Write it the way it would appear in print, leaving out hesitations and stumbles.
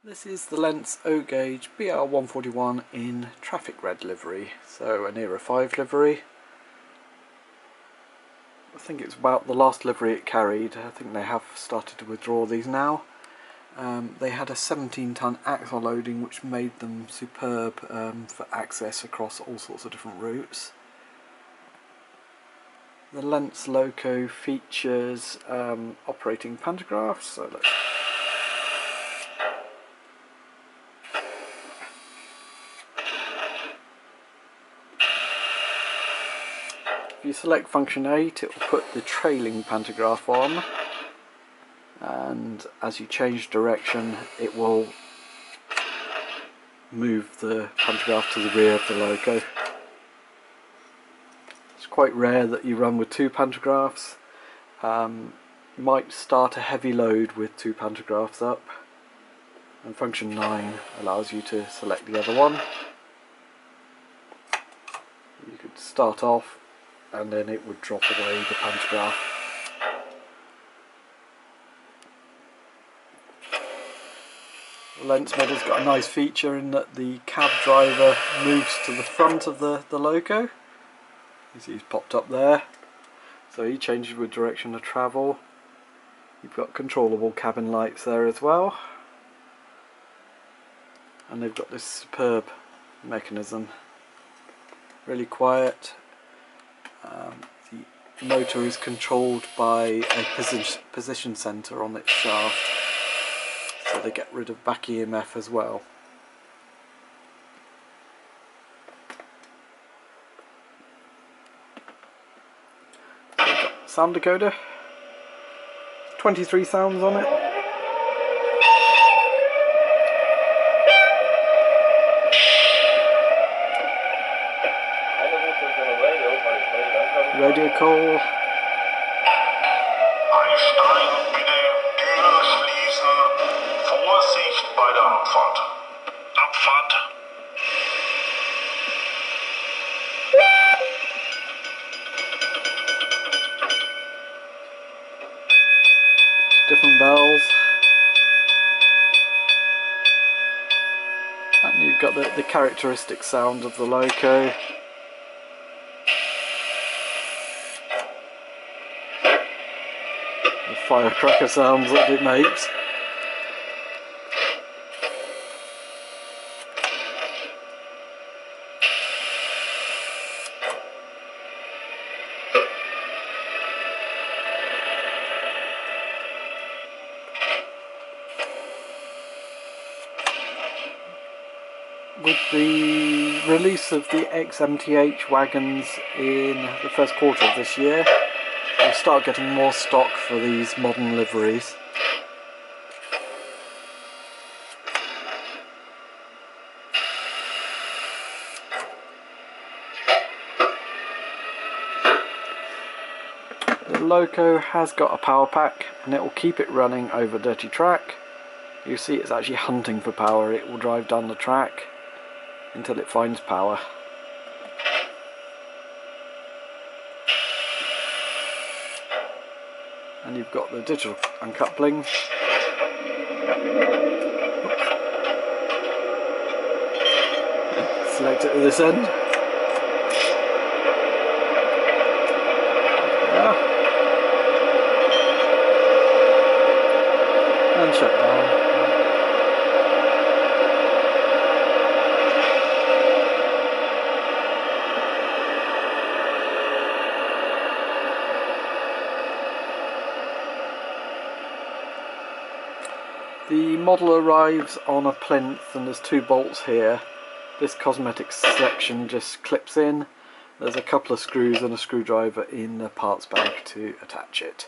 This is the Lenz O gauge Br141 in traffic red livery, so an Era 5 livery. I think it's about the last livery it carried. I think they have started to withdraw these now. They had a 17-ton axle loading which made them superb for access across all sorts of different routes. The Lenz Loco features operating pantographs, so let's if you select function 8, it will put the trailing pantograph on, and as you change direction it will move the pantograph to the rear of the Loco. It's quite rare that you run with two pantographs. You might start a heavy load with two pantographs up, and function 9 allows you to select the other one. You could start off and then it would drop away the pantograph. The Lenz model's got a nice feature in that the cab driver moves to the front of the Loco. You see he's popped up there, so he changes with direction of travel. You've got controllable cabin lights there as well, and they've got this superb mechanism, really quiet. The motor is controlled by a position sensor on its shaft, so they get rid of back EMF as well. So we've got sound decoder, 23 sounds on it. Radio call. Einsteigen bitte, Türe schließen, Vorsicht bei der Abfahrt. Abfahrt. Different bells. And you've got the characteristic sound of the Loco. The firecracker sounds that it makes. With the release of the XMTH wagons in the first quarter of this year, we'll start getting more stock for these modern liveries. The Loco has got a power pack, and it will keep it running over dirty track. You see it's actually hunting for power. It will drive down the track until it finds power. And you've got the digital uncoupling. Select it at this end. Yeah. And shut down. The model arrives on a plinth, and there's two bolts here. This cosmetic section just clips in. There's a couple of screws and a screwdriver in the parts bag to attach it.